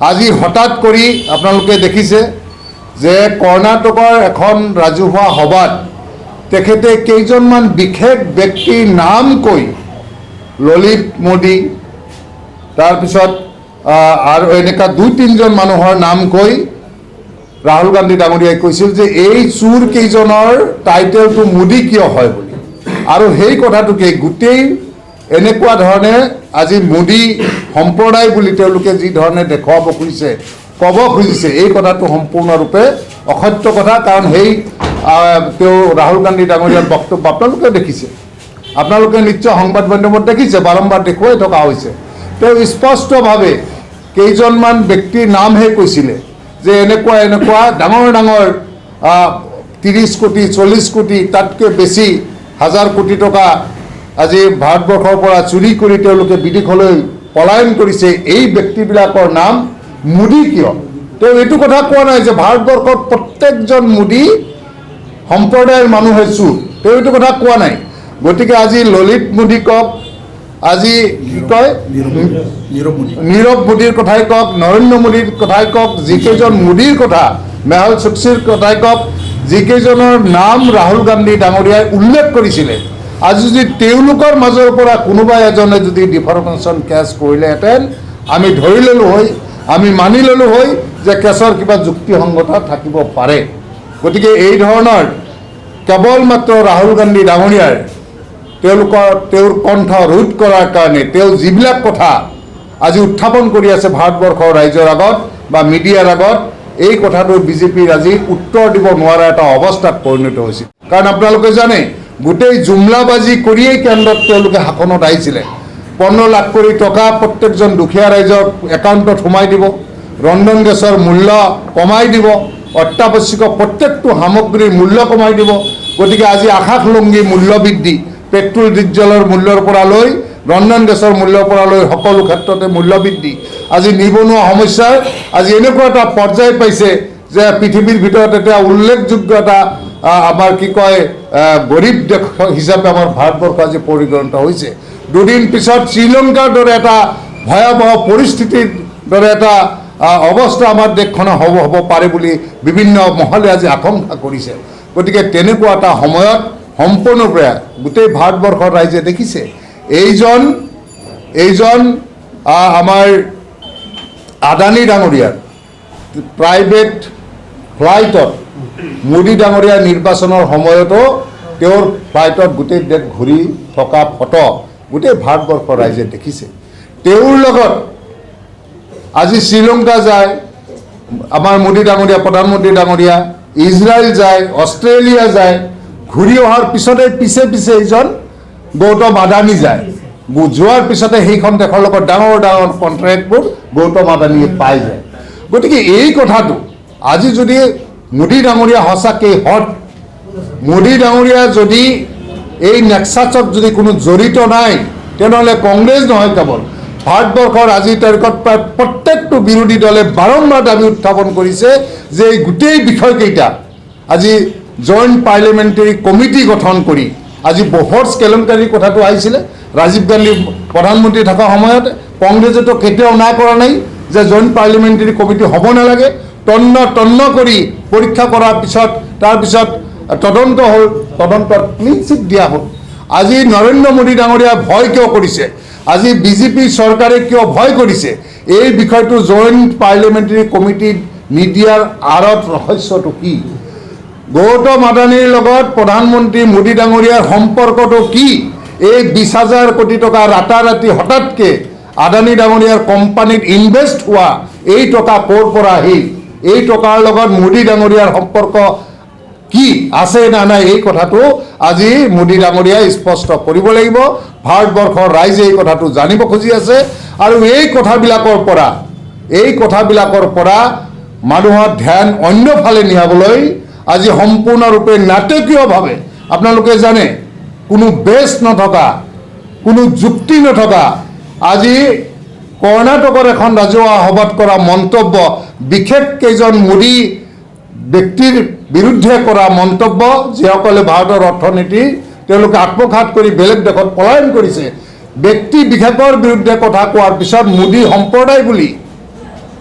আজি হঠাৎ কৰি আপোনালোকে দেখিছে যে কৰ্ণাটকৰ এখন ৰাজহুৱা সভাত তেখেতে কেইজনমান বিশেষ ব্যক্তিৰ নাম কৈ ললিত মোদী তাৰপিছত আৰু এনেকুৱা 2-3জন মানুহৰ নাম কৈ ৰাহুল গান্ধী ডাঙৰীয়াই কৈছিল যে এই চুৰ কেইজনৰ টাইটেলটো মোদী কিয় হয় বুলি আৰু সেই কথাটোকে গোটেই এনেকুৱা ধৰণে আজি মোদী সম্প্ৰদায় বুলি তেওঁলোকে যি ধৰণে দেখুৱাব খুজিছে ক'ব খুজিছে এই কথাটো সম্পূৰ্ণৰূপে অসত্য কথা কাৰণ সেই তেওঁ ৰাহুল গান্ধী ডাঙৰীয়াৰ বক্তব্য আপোনালোকে দেখিছে আপোনালোকে নিশ্চয় সংবাদ মাধ্যমত দেখিছে বাৰম্বাৰ দেখুৱাই থকা হৈছে তেওঁ স্পষ্টভাৱে কেইজনমান ব্যক্তিৰ নামহে কৈছিলে যে এনেকুৱা এনেকুৱা ডাঙৰ ডাঙৰ 30 কোটি 40 কোটি তাতকৈ বেছি হাজাৰ কোটি টকা আজি ভাৰতবৰ্ষৰ পৰা চুৰি কৰি তেওঁলোকে বিদেশলৈ পলায়ন কৰিছে এই ব্যক্তিবিলাকৰ নাম মোদী কিয় তেওঁ এইটো কথা কোৱা নাই যে ভাৰতবৰ্ষৰ প্ৰত্যেকজন মোদী সম্প্ৰদায়ৰ মানুহে চুৰ তেওঁ এইটো কথা কোৱা নাই গতিকে আজি ললিত মোদী কওক আজি কি কয় নীৰৱ মোদীৰ কথাই কওক নৰেন্দ্ৰ মোদীৰ কথাই কওক যিকেইজন মোদীৰ কথা মেহুল চোকছিৰ কথাই কওক যিকেইজনৰ নাম ৰাহুল গান্ধী ডাঙৰীয়াই উল্লেখ কৰিছিলে আজি যদি তেওঁলোকৰ মাজৰ পৰা কোনোবা এজনে যদি ডিফৰ্মেশ্যন কেছ কৰিলেহেঁতেন আমি ধৰি ল'লোঁ হয় আমি মানি ল'লোঁ হয় যে কেছৰ কিবা যুক্তিসংগতা থাকিব পাৰে গতিকে এই ধৰণৰ কেৱল মাত্ৰ ৰাহুল গান্ধী ডাঙৰীয়াৰ তেওঁৰ কণ্ঠ ৰোধ কৰাৰ কাৰণে তেওঁ যিবিলাক কথা আজি উত্থাপন কৰি আছে ভাৰতবৰ্ষৰ ৰাইজৰ আগত বা মিডিয়াৰ আগত এই কথাটো বিজেপিৰ আজি উত্তৰ দিব নোৱাৰা এটা অৱস্থাত পৰিণত হৈছিল কাৰণ আপোনালোকে জানে গোটেই জুমলাবাজি কৰিয়েই কেন্দ্ৰত তেওঁলোকে শাসনত আহিছিলে 15 লাখ কোটি টকা প্ৰত্যেকজন দুখীয়া ৰাইজৰ একাউণ্টত সোমাই দিব ৰন্ধন গেছৰ মূল্য কমাই দিব অত্যাৱশ্যক প্ৰত্যেকটো সামগ্ৰীৰ মূল্য কমাই দিব গতিকে আজি আকাশলংঘী মূল্য বৃদ্ধি পেট্ৰল ডিজেলৰ মূল্যৰ পৰা লৈ ৰন্ধন গেছৰ মূল্যৰ পৰা লৈ সকলো ক্ষেত্ৰতে মূল্য বৃদ্ধি আজি নিবনুৱা সমস্যাৰ আজি এনেকুৱা এটা পৰ্যায় পাইছে যে পৃথিৱীৰ ভিতৰত এটা উল্লেখযোগ্য এটা আমাৰ কি কয় গৰীব দেশ হিচাপে আমাৰ ভাৰতবৰ্ষ আজি পৰিগণিত হৈছে দুদিন পিছত শ্ৰীলংকাৰ দৰে এটা ভয়াৱহ পৰিস্থিতিৰ দৰে এটা অৱস্থা আমাৰ দেশখনৰ হ'ব পাৰে বুলি বিভিন্ন মহলে আজি আশংকা কৰিছে গতিকে তেনেকুৱা এটা সময়ত সম্পূৰ্ণৰূপে গোটেই ভাৰতবৰ্ষৰ ৰাইজে দেখিছে এইজন আমাৰ আদানী ডাঙৰীয়াৰ প্ৰাইভেট ফ্লাইটত মোদী ডাঙৰীয়াৰ নিৰ্বাচনৰ সময়তো তেওঁৰ ফ্লাইটত গোটেই দেশ ঘূৰি থকা ফটো গোটেই ভাৰতবৰ্ষৰ ৰাইজে দেখিছে তেওঁৰ লগত আজি শ্ৰীলংকা যায় আমাৰ মোদী ডাঙৰীয়া প্ৰধানমন্ত্ৰী ডাঙৰীয়া ইজৰাইল যায় অষ্ট্ৰেলিয়া যায় ঘূৰি অহাৰ পিছতে পিছে এইজন গৌতম আদানী যায় যোৱাৰ পিছতে সেইখন দেশৰ লগত ডাঙৰ ডাঙৰ কণ্ট্ৰেক্টবোৰ গৌতম আদানীয়ে পাই যায় গতিকে এই কথাটো আজি যদি মোদী ডাঙৰীয়া সঁচাকৈ মোদী ডাঙৰীয়া যদি এই নেক্সাছত যদি কোনো জড়িত নাই তেনেহ'লে কংগ্ৰেছ নহয় কেৱল ভাৰতবৰ্ষৰ আজিৰ তাৰিখত প্ৰায় প্ৰত্যেকটো বিৰোধী দলে বাৰম্বাৰ দাবী উত্থাপন কৰিছে যে এই গোটেই বিষয়কেইটা আজি জইণ্ট পাৰ্লিমেণ্টাৰী কমিটি গঠন কৰি আজি বফৰ্ছ কেলেংকাৰীৰ কথাটো আহিছিলে ৰাজীৱ গান্ধী প্ৰধানমন্ত্ৰী থকা সময়ত কংগ্ৰেছেতো কেতিয়াও নাই কৰা নাই যে জইণ্ট পাৰ্লিমেণ্টাৰী কমিটি হ'ব নালাগে তন্ন কৰি পৰীক্ষা কৰাৰ পিছত তাৰপিছত তদন্ত হ'ল তদন্তত ক্লিন চিট দিয়া হ'ল আজি নৰেন্দ্ৰ মোদী ডাঙৰীয়া ভয় কিয় কৰিছে আজি বিজেপি চৰকাৰে কিয় ভয় কৰিছে এই বিষয়টো জইণ্ট পাৰ্লিমেণ্টাৰী কমিটিত নিদিয়াৰ আঁৰত ৰহস্যটো কি গৌতম আদানীৰ লগত প্ৰধানমন্ত্ৰী মোদী ডাঙৰীয়াৰ সম্পৰ্কটো কি এই 20,000 কোটি টকা ৰাতাৰাতি হঠাৎকৈ আদানী ডাঙৰীয়াৰ কোম্পানীত ইনভেষ্ট হোৱা এই টকা ক'ৰ পৰা আহিল এই টকাৰ লগত মোদী ডাঙৰীয়াৰ সম্পৰ্ক কি আছে না নাই এই কথাটো আজি মোদী ডাঙৰীয়াই স্পষ্ট কৰিব লাগিব ভাৰতবৰ্ষৰ ৰাইজে এই কথাটো জানিব খুজি আছে আৰু এই কথাবিলাকৰ পৰা মানুহৰ ধ্যান অন্যফালে নিয়াবলৈ আজি সম্পূৰ্ণৰূপে নাটকীয়ভাৱে আপোনালোকে জানে কোনো বেছ নথকা কোনো যুক্তি নথকা আজি কৰ্ণাটকৰ এখন ৰাজহুৱা সভাত কৰা মন্তব্য বিশেষ কেইজন মোদী ব্যক্তিৰ বিৰুদ্ধে কৰা মন্তব্য যিসকলে ভাৰতৰ অৰ্থনীতি তেওঁলোকে আত্মঘাত কৰি বেলেগ দেশত পলায়ন কৰিছে ব্যক্তি বিশেষৰ বিৰুদ্ধে কথা কোৱাৰ পিছত মোদী সম্প্ৰদায় বুলি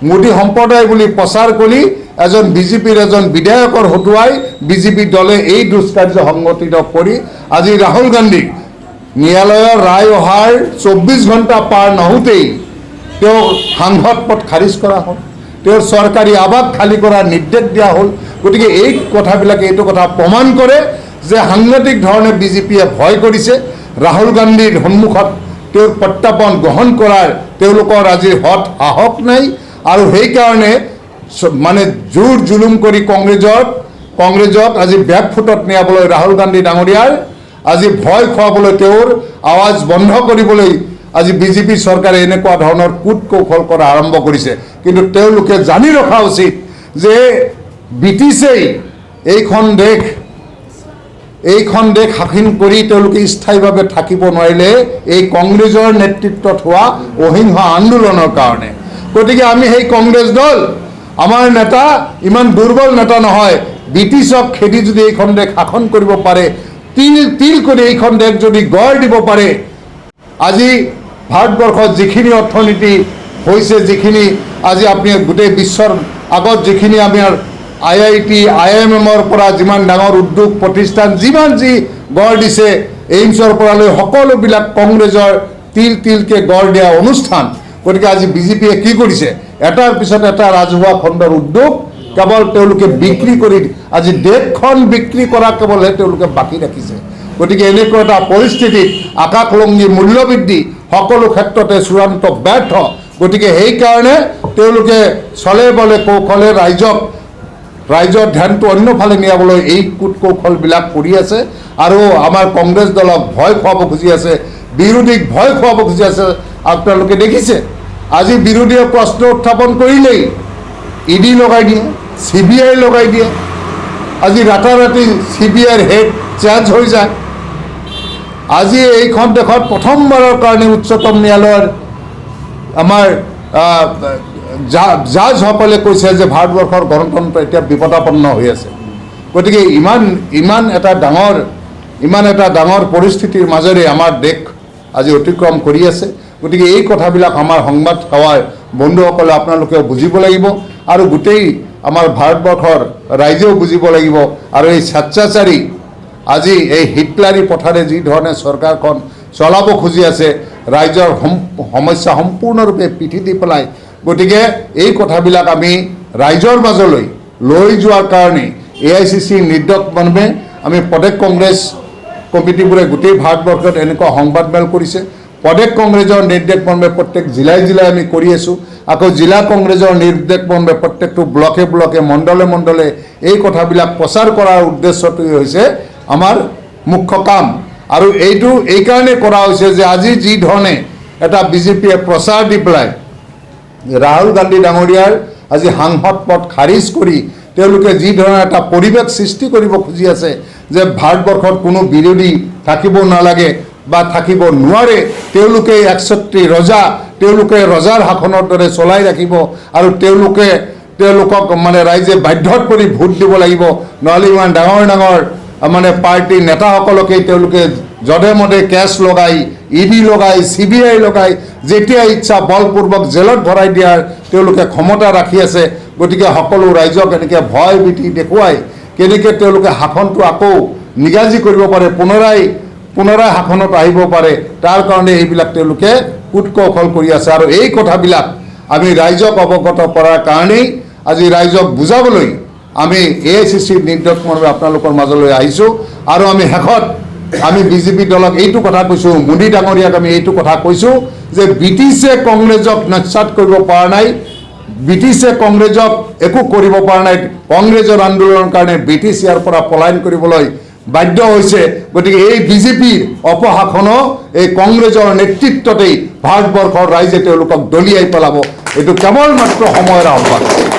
মোদী সম্প্ৰদায় বুলি প্ৰচাৰ কৰি এজন বিজেপিৰ এজন বিধায়কৰ হতুৱাই বিজেপি দলে এই দুষ্কাৰ্য সংগঠিত কৰি আজি ৰাহুল গান্ধীক ন্যায়ালয়ৰ ৰায় অহাৰ 24 ঘণ্টা পাৰ নহওঁতেই তেওঁৰ সাংসদ পদ খাৰিজ কৰা হ'ল, তেওঁৰ চৰকাৰী আৱাস খালী কৰাৰ নিৰ্দেশ দিয়া হ'ল। গতিকে এই কথাবিলাকে এইটো কথা প্ৰমাণ কৰে যে সাংঘাতিক ধৰণে বিজেপিয়ে ভয় কৰিছে। ৰাহুল গান্ধীৰ সন্মুখত তেওঁৰ প্ৰত্যাপন গ্ৰহণ কৰাৰ তেওঁলোকৰ আজি হত সাহস নাই, আৰু সেইকাৰণে মানে জোৰ জুলুম কৰি কংগ্ৰেছক আজি বেকফুটত নিয়াবলৈ ৰাহুল গান্ধী ডাঙৰীয়াৰ আজি ভয় খুৱাবলৈ, তেওঁৰ আৱাজ বন্ধ কৰিবলৈ আজি বিজেপি চৰকাৰে এনেকুৱা ধৰণৰ কূট কৌশল কৰা আৰম্ভ কৰিছে। কিন্তু তেওঁলোকে জানি ৰখা উচিত যে ব্ৰিটিছেই এইখন দেশ শাসন কৰি তেওঁলোকে স্থায়ীভাৱে থাকিব নোৱাৰিলে এই কংগ্ৰেছৰ নেতৃত্বত হোৱা অহিংস আন্দোলনৰ কাৰণে। গতিকে আমি সেই কংগ্ৰেছ দল, আমাৰ নেতা ইমান দুৰ্বল নেতা নহয়। ব্ৰিটিছক খেদি যদি এইখন দেশ শাসন কৰিব পাৰে, তিল কৰি এইখন দেশ যদি গঢ় দিব পাৰে, আজি ভাৰতবৰ্ষত যিখিনি অৰ্থনীতি হৈছে, যিখিনি আজি আপুনি গোটেই বিশ্বৰ আগত যিখিনি আমাৰ IIT IIMৰ পৰা যিমান ডাঙৰ উদ্যোগ প্ৰতিষ্ঠান যিমান যি গঢ় দিছে, এইমছৰ পৰা লৈ সকলোবিলাক কংগ্ৰেছৰ তিলকৈ গঢ় দিয়া অনুষ্ঠান। গতিকে আজি বিজেপিয়ে কি কৰিছে, এটাৰ পিছত এটা ৰাজহুৱা খণ্ডৰ উদ্যোগ কেৱল তেওঁলোকে বিক্ৰী কৰি আজি দেশখন বিক্ৰী কৰা কেৱলহে তেওঁলোকে বাকী ৰাখিছে। গতিকে এনেকুৱা এটা পৰিস্থিতিত আকাশলংঘী মূল্যবৃদ্ধি সকলো ক্ষেত্ৰতে চূড়ান্ত ব্যৰ্থ। গতিকে সেইকাৰণে তেওঁলোকে চলে বলে কৌশলে ৰাইজৰ ধ্যানটো অন্যফালে নিয়াবলৈ এই কূট কৌশলবিলাক কৰি আছে, আৰু আমাৰ কংগ্ৰেছ দলক ভয় খুৱাব খুজি আছে, বিৰোধীক ভয় খুৱাব খুজি আছে। আপোনালোকে দেখিছে আজি বিৰোধীয়ে প্ৰশ্ন উত্থাপন কৰিলেই ED লগাই দিয়ে, CBI লগাই দিয়ে। আজি ৰাতাৰাতি CBIৰ হেড চেঞ্জ হৈ যায়। আজি এইখন দেশত প্ৰথমবাৰৰ কাৰণে উচ্চতম ন্যায়ালয়ৰ আমাৰ জাজসকলে কৈছে যে ভাৰতবৰ্ষৰ গণতন্ত্ৰ এতিয়া বিপদাপন্ন হৈ আছে। গতিকে ইমান এটা ডাঙৰ পৰিস্থিতিৰ মাজেৰে আমাৰ দেশ আজি অতিক্ৰম কৰি আছে। গতিকে এই কথাবিলাক আমাৰ সংবাদ সেৱাৰ বন্ধুসকলে আপোনালোকেও বুজিব লাগিব, আৰু গোটেই আমাৰ ভাৰতবৰ্ষৰ ৰাইজেও বুজিব লাগিব। আৰু এই স্বেচ্ছাচাৰী আজি এই হিটলাৰী পথাৰে যি ধৰণে চৰকাৰখন চলাব খুজি আছে, ৰাইজৰ সমস্যা সম্পূৰ্ণৰূপে পিঠি দি পেলাই। গতিকে এই কথাবিলাক আমি ৰাইজৰ মাজলৈ লৈ যোৱাৰ কাৰণে AICC নিৰ্দেশমৰ্মে আমি প্ৰদেশ কংগ্ৰেছ কমিটিবোৰে গোটেই ভাৰতবৰ্ষত এনেকুৱা সংবাদমেল কৰিছে। প্ৰদেশ কংগ্ৰেছৰ নিৰ্দেশমৰ্মে প্ৰত্যেক জিলাই আমি কৰি আছোঁ। আকৌ জিলা কংগ্ৰেছৰ নিৰ্দেশমৰ্মে প্ৰত্যেকটো ব্লকে মণ্ডলে এই কথাবিলাক প্ৰচাৰ কৰাৰ উদ্দেশ্যটোৱে হৈছে আমাৰ মুখ্য কাম। আৰু এইটো এইকাৰণে কৰা হৈছে যে আজি যি ধৰণে এটা বিজেপিয়ে প্ৰচাৰ দি পেলাই ৰাহুল গান্ধী ডাঙৰীয়াৰ আজি সাংসদ পদ খাৰিজ কৰি তেওঁলোকে যি ধৰণৰ এটা পৰিৱেশ সৃষ্টি কৰিব খুজি আছে যে ভাৰতবৰ্ষত কোনো বিৰোধী থাকিব নালাগে বা থাকিব নোৱাৰে, তেওঁলোকে 61 ৰজা, তেওঁলোকে ৰজাৰ শাসনৰ দৰে চলাই ৰাখিব, আৰু তেওঁলোকক মানে ৰাইজে বাধ্যত পৰি ভোট দিব লাগিব, নহ'লে ইমান ডাঙৰ মানে পাৰ্টীৰ নেতাসকলকেই তেওঁলোকে জধে মধে কেছ লগাই, ED লগাই, CBI লগাই, যেতিয়া ইচ্ছা বলপূৰ্বক জেলত ভৰাই দিয়াৰ তেওঁলোকে ক্ষমতা ৰাখি আছে। গতিকে সকলো ৰাইজক এনেকৈ ভয় ভীতি দেখুৱাই কেনেকৈ তেওঁলোকে শাসনটো আকৌ নিগাজি কৰিব পাৰে, পুনৰাই শাসনত আহিব পাৰে, তাৰ কাৰণে এইবিলাক তেওঁলোকে কূট কৌশল কৰি আছে। আৰু এই কথাবিলাক আমি ৰাইজক অৱগত কৰাৰ কাৰণেই আজি ৰাইজক বুজাবলৈ আমি AICC নিৰ্দেশমৰ্মে আপোনালোকৰ মাজলৈ আহিছোঁ। আৰু আমি শেষত আমি বিজেপি দলক এইটো কথা কৈছোঁ, মোদী ডাঙৰীয়াক আমি এইটো কথা কৈছোঁ যে ব্ৰিটিছে কংগ্ৰেছক নস্যাৎ কৰিব পৰা নাই, ব্ৰিটিছে কংগ্ৰেছক একো কৰিব পৰা নাই। কংগ্ৰেছৰ আন্দোলনৰ কাৰণে ব্ৰিটিছ ইয়াৰ পৰা পলায়ন কৰিবলৈ বাধ্য হৈছে। গতিকে এই বিজেপিৰ অপশাসনক এই কংগ্ৰেছৰ নেতৃত্বতেই ভাৰতবৰ্ষৰ ৰাইজে তেওঁলোকক দলিয়াই পেলাব। এইটো কেৱল মাত্ৰ সময়ৰ আহ্বান।